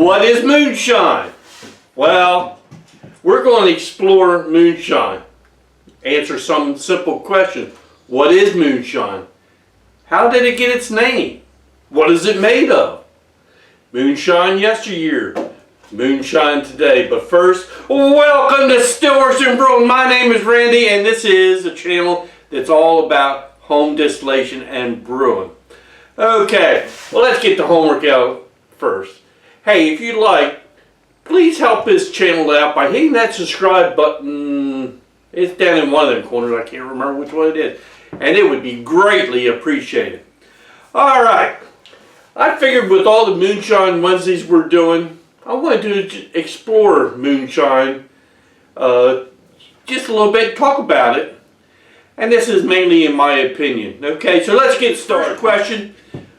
What is moonshine? Well, we're going to explore moonshine. Answer some simple questions. What is moonshine? How did it get its name? What is it made of? Moonshine yesteryear, moonshine today. But first, welcome to Stillworks and Brewing. My name is Randy, and this is a channel that's all about home distillation and brewing. Okay, well, let's get the homework out first. Hey, if you'd like, please help this channel out by hitting that subscribe button. It's down in one of them corners. I can't remember which one it is. And it would be greatly appreciated. All right. I figured with all the Moonshine Wednesdays we're doing, I wanted to explore moonshine just a little bit, talk about it. And this is mainly in my opinion. Okay, so let's get started. First question,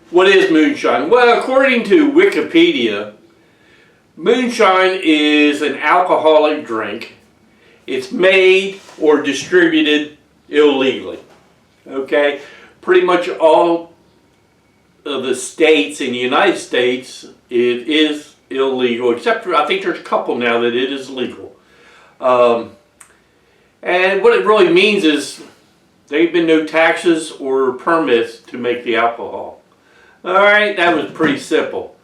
what is moonshine? Well, according to Wikipedia, moonshine is an alcoholic drink. It's made or distributed illegally. Okay, pretty much all of the states in the United States, it is illegal, except for, I think there's a couple now that it is legal. And what it really means is there have been no taxes or permits to make the alcohol. Alright, that was pretty simple.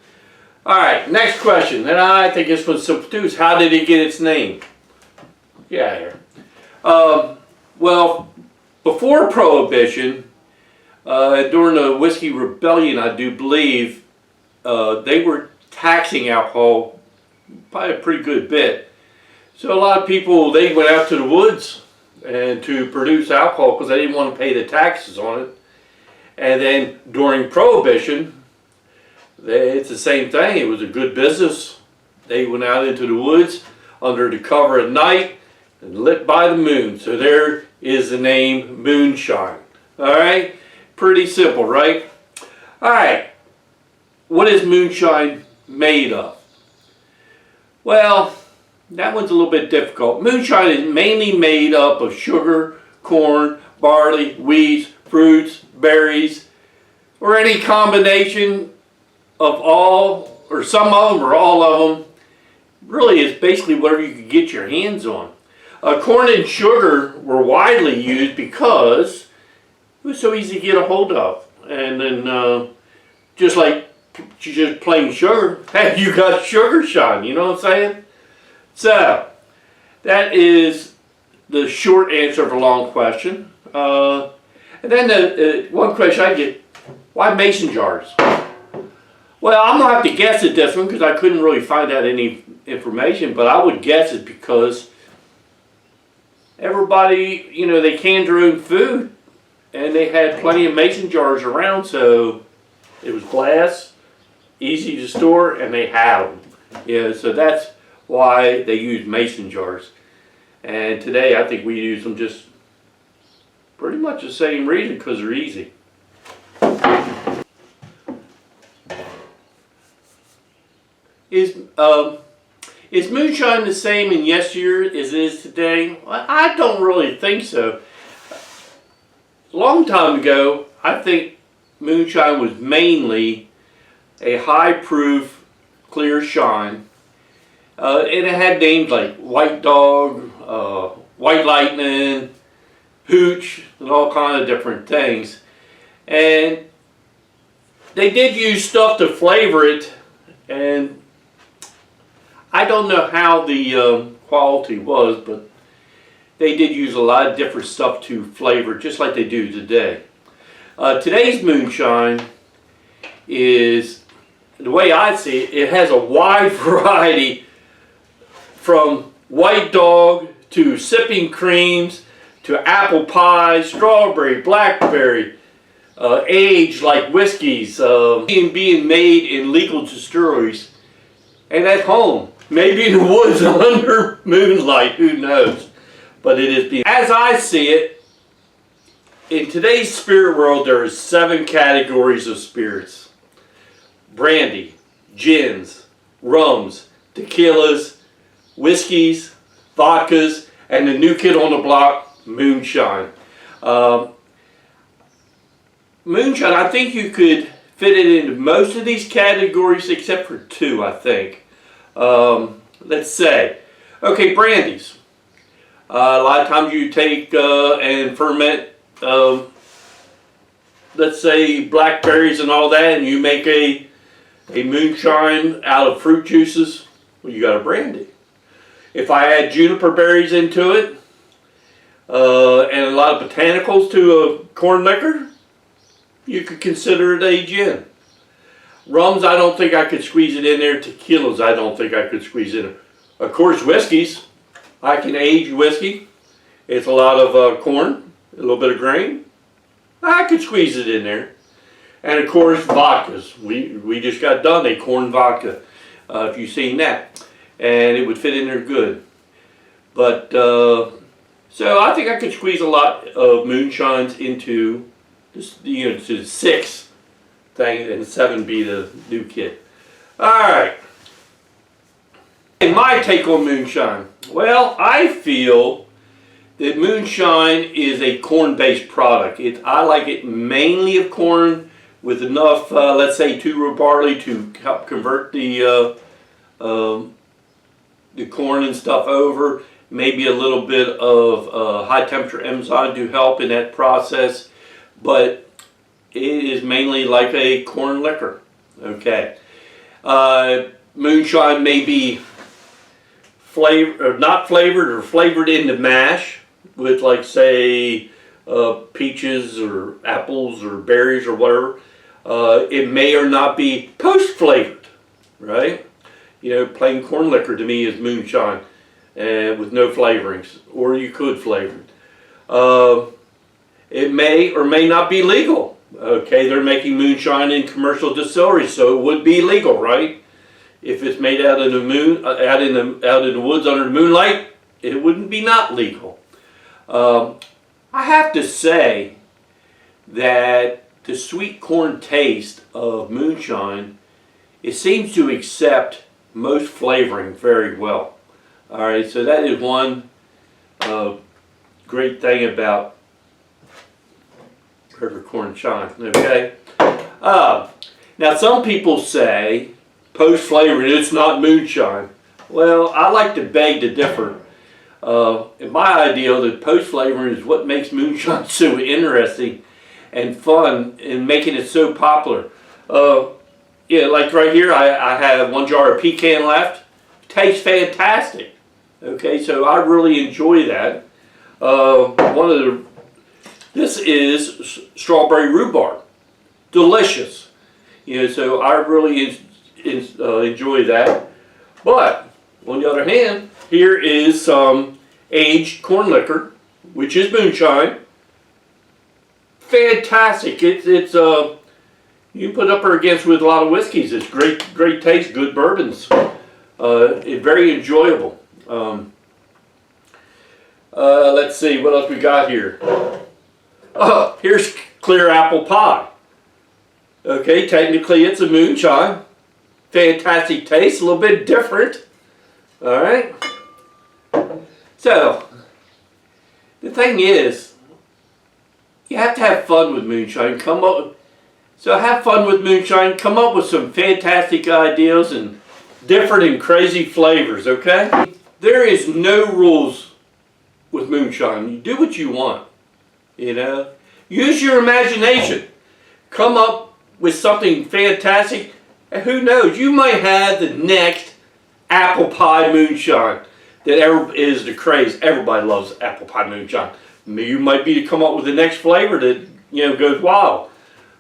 Alright, next question, and I think this one's simple too, is how did it get its name? Yeah, here. Well, before Prohibition, during the Whiskey Rebellion, I do believe, they were taxing alcohol by a pretty good bit. So a lot of people, they went out to the woods and to produce alcohol because they didn't want to pay the taxes on it. And then during Prohibition, it's the same thing. It was a good business. They went out into the woods under the cover of night and lit by the moon. So there is the name moonshine. Alright? Pretty simple, right? Alright. What is moonshine made of? Well, that one's a little bit difficult. Moonshine is mainly made up of sugar, corn, barley, wheat, fruits, berries, or any combination of all, or some of them, or all of them. Really, it's basically whatever you could get your hands on. Corn and sugar were widely used because it was so easy to get a hold of. And then, just like just plain sugar, hey, you got sugar shine, you know what I'm saying? So, that is the short answer of a long question. And then the one question I get, why mason jars? Well, I'm going to have to guess at this one because I couldn't really find out any information, but I would guess it's because everybody, you know, they canned their own food and they had plenty of mason jars around, so it was glass, easy to store, and they had them. Yeah, so that's why they use mason jars. And today I think we use them just pretty much the same reason, because they're easy. Is moonshine the same in yesteryear as it is today? Well, I don't really think so. A long time ago, I think moonshine was mainly a high-proof, clear shine. And it had names like White Dog, White Lightning, Hooch, and all kinds of different things. And they did use stuff to flavor it, and I don't know how the quality was, but they did use a lot of different stuff to flavor, just like they do today. Today's moonshine is, the way I see it, it has a wide variety from White Dog to sipping creams to apple pie, strawberry, blackberry, aged like whiskeys, being made in legal distilleries and at home. Maybe in the woods under moonlight, who knows. But it is being, as I see it, in today's spirit world, there are 7 categories of spirits. Brandy, gins, rums, tequilas, whiskeys, vodkas, and the new kid on the block, moonshine. Moonshine, I think you could fit it into most of these categories except for 2, I think. Let's say, okay, brandies. A lot of times you take and ferment, let's say, blackberries and all that, and you make a moonshine out of fruit juices. Well, you got a brandy. If I add juniper berries into it, and a lot of botanicals to a corn liquor, you could consider it a gin. Rums, I don't think I could squeeze it in there. Tequilas, I don't think I could squeeze in there. Of course, whiskeys. I can age whiskey. It's a lot of corn, a little bit of grain. I could squeeze it in there. And of course, vodkas. We just got done a corn vodka, if you've seen that. And it would fit in there good. But, so I think I could squeeze a lot of moonshines into, this, to 6 things, and 7 be the new kit. Alright. My take on moonshine. Well, I feel that moonshine is a corn-based product. I like it mainly of corn with enough, let's say, 2-row barley to help convert the corn and stuff over. Maybe a little bit of high-temperature enzyme to help in that process. But it is mainly like a corn liquor. Okay. Moonshine may be not flavored or flavored into mash with, like, say, peaches or apples or berries or whatever. It may or not be post-flavored, right? Plain corn liquor to me is moonshine with no flavorings, or you could flavor it. It may or may not be legal. Okay, they're making moonshine in commercial distilleries, so it would be legal, right? If it's made out in the woods under the moonlight, it wouldn't be not legal. I have to say that the sweet corn taste of moonshine, it seems to accept most flavoring very well. All right, so that is one great thing about corn shine. Okay. Now some people say post flavoring, it's not moonshine. Well, I like to beg to differ. In my idea, that post flavoring is what makes moonshine so interesting and fun and making it so popular. Yeah, like right here, I have 1 jar of pecan left. Tastes fantastic. Okay, so I really enjoy that. This is strawberry rhubarb. Delicious. So I really enjoy that. But on the other hand, here is some aged corn liquor, which is moonshine. Fantastic. It's you put up or against with a lot of whiskeys. It's great taste, good bourbons. It's very enjoyable. Let's see what else we got here. Here's clear apple pie. Okay, technically it's a moonshine. Fantastic taste, a little bit different. All right. So the thing is, you have to have fun with moonshine. So have fun with moonshine. Come up with some fantastic ideas and different and crazy flavors. Okay. There is no rules with moonshine. You do what you want. Use your imagination. Come up with something fantastic. And who knows, you might have the next apple pie moonshine that is the craze. Everybody loves apple pie moonshine. You might be to come up with the next flavor that goes wild.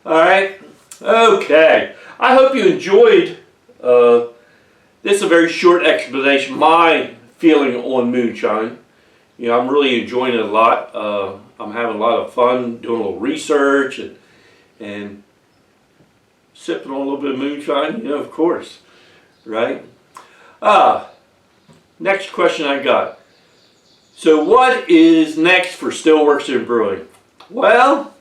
All right. Okay. I hope you enjoyed. This is a very short explanation. My feeling on moonshine. I'm really enjoying it a lot. I'm having a lot of fun doing a little research and sipping on a little bit of moonshine, of course, right? Next question I got. So what is next for Stillworks and Brewing? Well,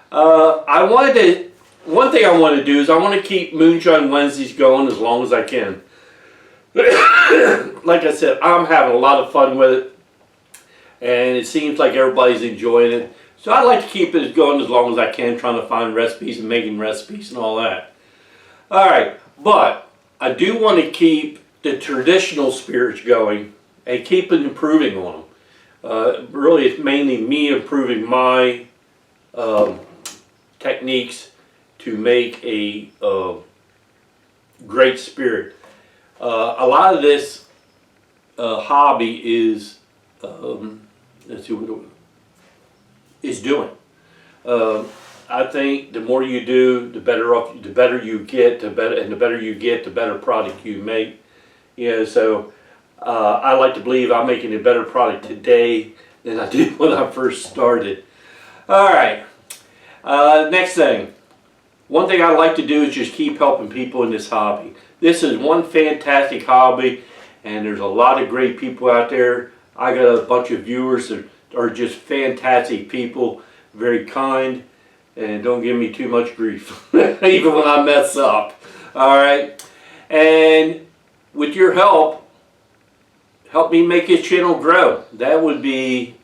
one thing I want to do is I want to keep Moonshine Wednesdays going as long as I can. Like I said, I'm having a lot of fun with it. And it seems like everybody's enjoying it. So I like to keep it going as long as I can, trying to find recipes and making recipes and all that. Alright, but I do want to keep the traditional spirits going and keep improving on them. Really, it's mainly me improving my techniques to make a great spirit. A lot of this hobby is let's see what is doing. I think the more you do, the better you get, the better you get, the better product you make. So I like to believe I'm making a better product today than I did when I first started. All right. Next thing. One thing I like to do is just keep helping people in this hobby. This is one fantastic hobby, and there's a lot of great people out there. I got a bunch of viewers that are just fantastic people, very kind, and don't give me too much grief, even when I mess up. All right, and with your help me make this channel grow. That would be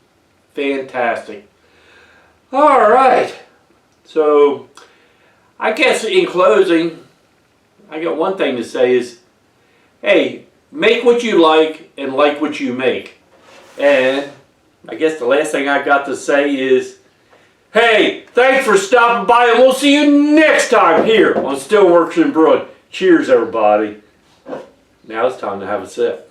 fantastic. All right, so I guess in closing, I got one thing to say is, hey, make what you like and like what you make. And I guess the last thing I got to say is, hey, thanks for stopping by, and we'll see you next time here on Stillworks and Brewing. Cheers, everybody. Now it's time to have a sip.